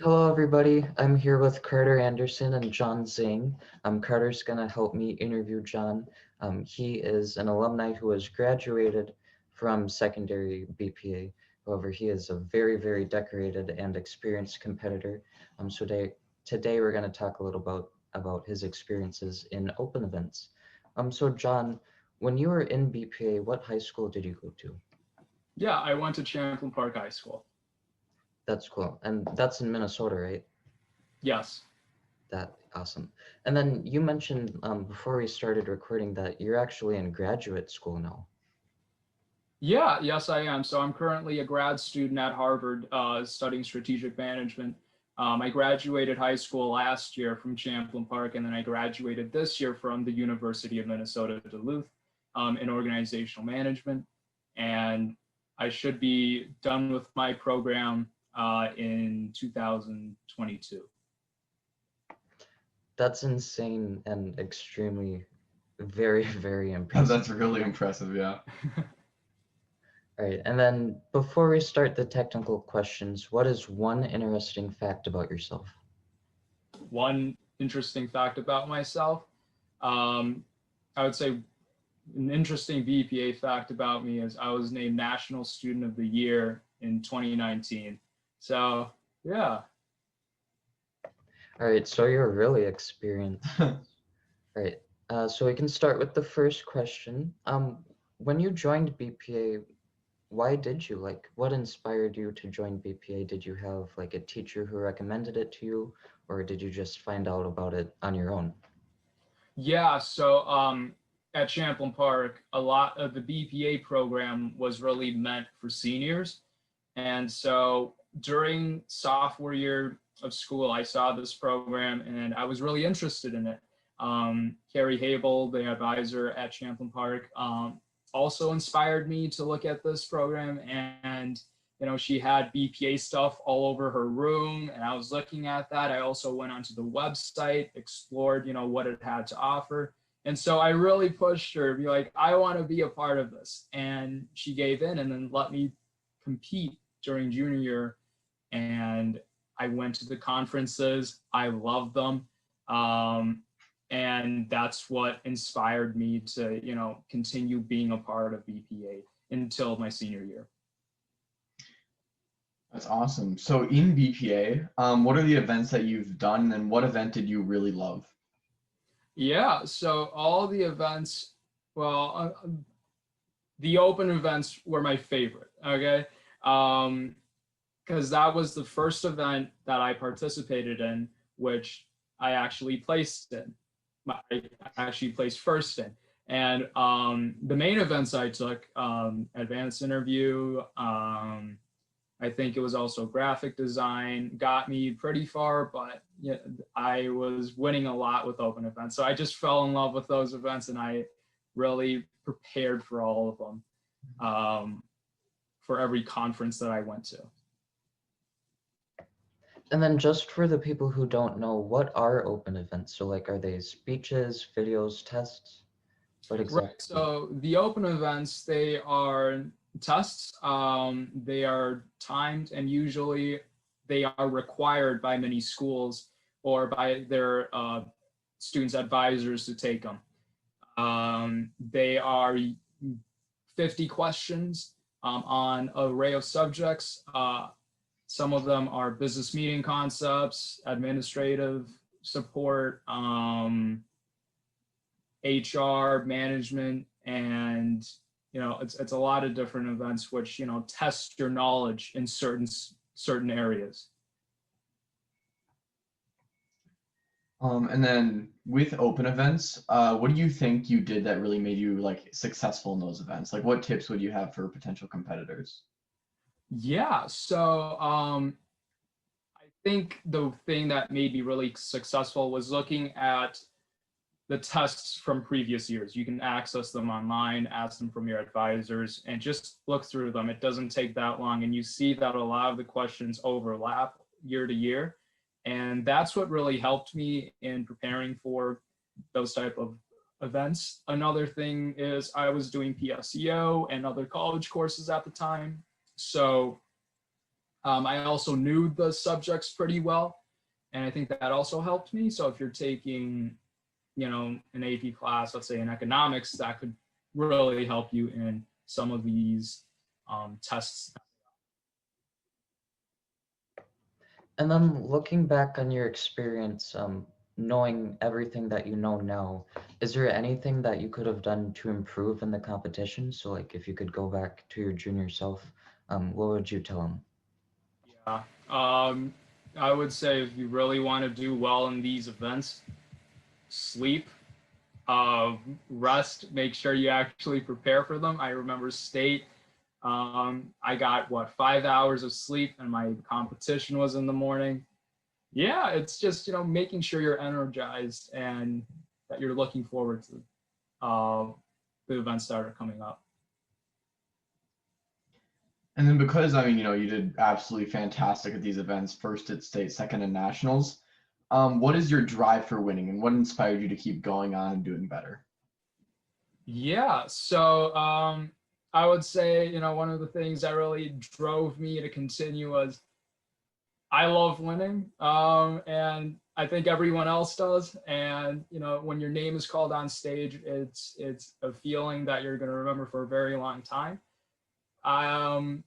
Hello, everybody. I'm here with Carter Anderson and John Zheng. Carter's going to help me interview John. He is an alumni who has graduated from secondary BPA. However, he is a very, very decorated and experienced competitor. Today we're going to talk a little about his experiences in open events. So John, when you were in BPA, what high school did you go to? Yeah, I went to Champlin Park High School. That's cool. And that's in Minnesota, right? Yes. That awesome. And then you mentioned before we started recording that you're actually in graduate school now. Yeah, yes, I am. So I'm currently a grad student at Harvard studying strategic management. I graduated high school last year from Champlin Park, and then I graduated this year from the University of Minnesota Duluth in organizational management. And I should be done with my program in 2022. That's insane and extremely, very, very impressive. That's really impressive, yeah. All right, and then before we start the technical questions, what is one interesting fact about yourself? One interesting fact about myself, I would say an interesting BPA fact about me is I was named National Student of the Year in 2019. So, yeah. All right, so you're really experienced. All right, so we can start with the first question. When you joined BPA, why did you what inspired you to join BPA? Did you have like a teacher who recommended it to you, or did you just find out about it on your own? Yeah, so at Champlin Park, a lot of the BPA program was really meant for seniors. And so during sophomore year of school, I saw this program and I was really interested in it. Carrie Habel, the advisor at Champlin Park, also inspired me to look at this program, and she had BPA stuff all over her room, and I was looking at that. I also went onto the website, explored what it had to offer, and so I really pushed her to be like, I want to be a part of this, and she gave in and then let me compete during junior year, and I went to the conferences. I loved them. And that's what inspired me to, continue being a part of BPA until my senior year. That's awesome. So in BPA, what are the events that you've done, and what event did you really love? Yeah, so all the events, well, the open events were my favorite, okay? Because that was the first event that I participated in, which I actually placed in. I actually placed first in. And the main events I took, advanced interview, I think it was also graphic design, got me pretty far, but yeah, I was winning a lot with open events. So I just fell in love with those events, and I really prepared for all of them, for every conference that I went to. And then just for the people who don't know, what are open events? So are they speeches, videos, tests? What exactly? Right, so the open events, they are tests. They are timed, and usually they are required by many schools or by their students' advisors to take them. They are 50 questions on an array of subjects. Some of them are business meeting concepts, administrative support, HR, management, and it's a lot of different events which test your knowledge in certain areas. And then with open events, what do you think you did that really made you successful in those events? Like, what tips would you have for potential competitors? Yeah, so I think the thing that made me really successful was looking at the tests from previous years. You can access them online, ask them from your advisors, and just look through them. It doesn't take that long, and you see that a lot of the questions overlap year to year. And that's what really helped me in preparing for those type of events. Another thing is I was doing PSEO and other college courses at the time. So I also knew the subjects pretty well, and I think that also helped me. So if you're taking, an AP class, let's say in economics, that could really help you in some of these tests. And then looking back on your experience, knowing everything that you know now, is there anything that you could have done to improve in the competition? So like if you could go back to your junior self, what would you tell him? Yeah. I would say if you really want to do well in these events, sleep, uh, rest, make sure you actually prepare for them. I remember state, I got 5 hours of sleep and my competition was in the morning. Yeah, it's just, making sure you're energized and that you're looking forward to uh, the events that are coming up. And then because I mean, you did absolutely fantastic at these events, first at state, second in nationals. What is your drive for winning, and what inspired you to keep going on and doing better? Yeah, so I would say, one of the things that really drove me to continue was I love winning, and I think everyone else does. And when your name is called on stage, it's a feeling that you're going to remember for a very long time. Um,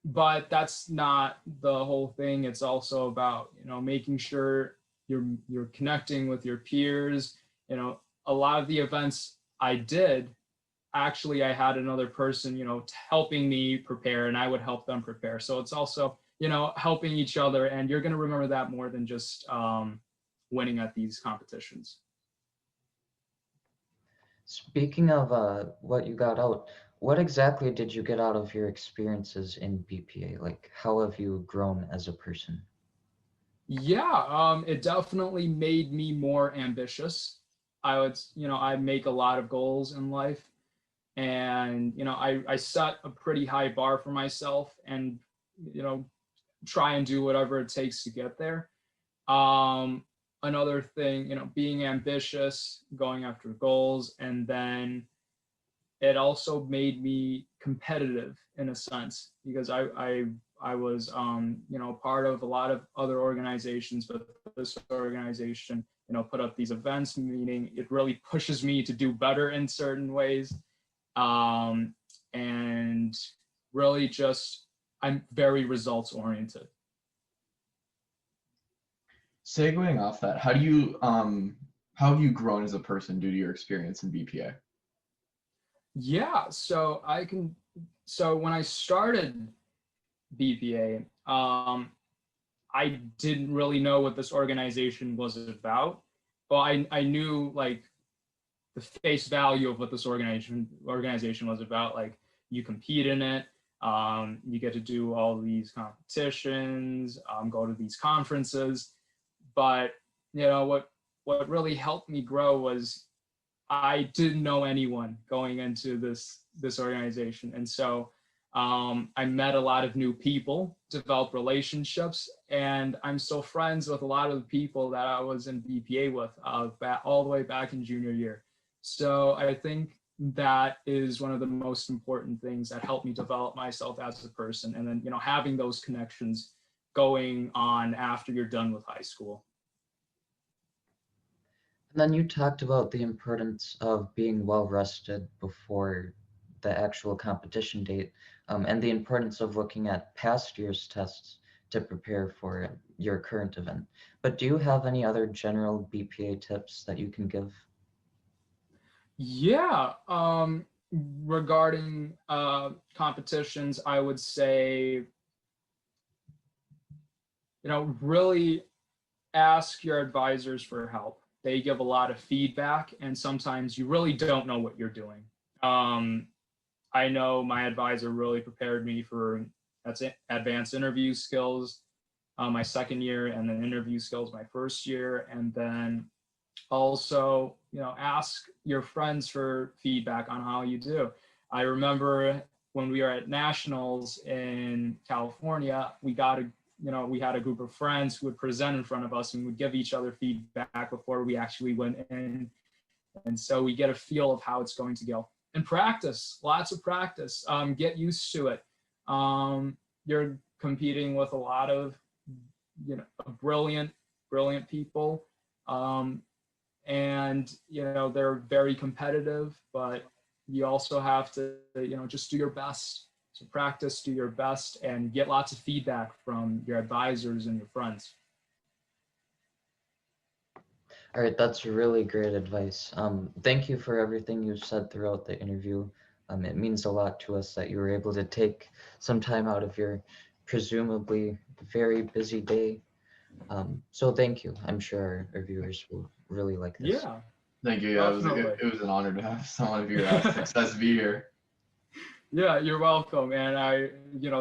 but that's not the whole thing. It's also about making sure you're connecting with your peers. A lot of the events I did, actually I had another person helping me prepare, and I would help them prepare. So it's also helping each other, and you're going to remember that more than just winning at these competitions. Speaking of what you got out, what exactly did you get out of your experiences in BPA? Like, how have you grown as a person? Yeah, it definitely made me more ambitious. I make a lot of goals in life, and I set a pretty high bar for myself, and you know try and do whatever it takes to get there. um Another thing, being ambitious, going after goals, and then it also made me competitive in a sense, because I was part of a lot of other organizations, but this organization put up these events, meaning it really pushes me to do better in certain ways. And really just, I'm very results oriented. Segueing off that, how have you grown as a person due to your experience in BPA? Yeah, so when I started BPA, I didn't really know what this organization was about, but I knew like the face value of what this organization was about. Like, you compete in it, you get to do all these competitions, go to these conferences. But what really helped me grow was I didn't know anyone going into this organization, and so I met a lot of new people, developed relationships, and I'm still friends with a lot of the people that I was in BPA with all the way back in junior year. So I think that is one of the most important things that helped me develop myself as a person, and then having those connections going on after you're done with high school. And then you talked about the importance of being well rested before the actual competition date, and the importance of looking at past year's tests to prepare for your current event. But do you have any other general BPA tips that you can give? Yeah, regarding competitions, I would say, really ask your advisors for help. They give a lot of feedback, and sometimes you really don't know what you're doing. Um, I know my advisor really prepared me for advanced interview skills my second year, and then interview skills my first year, and then also ask your friends for feedback on how you do. I remember when we were at nationals in California, we had a group of friends who would present in front of us and would give each other feedback before we actually went in, and so we get a feel of how it's going to go. And practice, lots of practice. Get used to it. You're competing with a lot of, brilliant people. And, they're very competitive, but you also have to, just do your best. So practice, do your best, and get lots of feedback from your advisors and your friends. All right, that's really great advice. Thank you for everything you said throughout the interview. It means a lot to us that you were able to take some time out of your presumably very busy day. So thank you. I'm sure our viewers will really like this. Yeah, Thank you. Yeah, definitely. it was an honor to have someone of your success be here. Yeah, you're welcome. And I,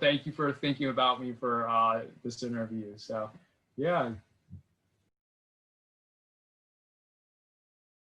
thank you for thinking about me for this interview. So, yeah,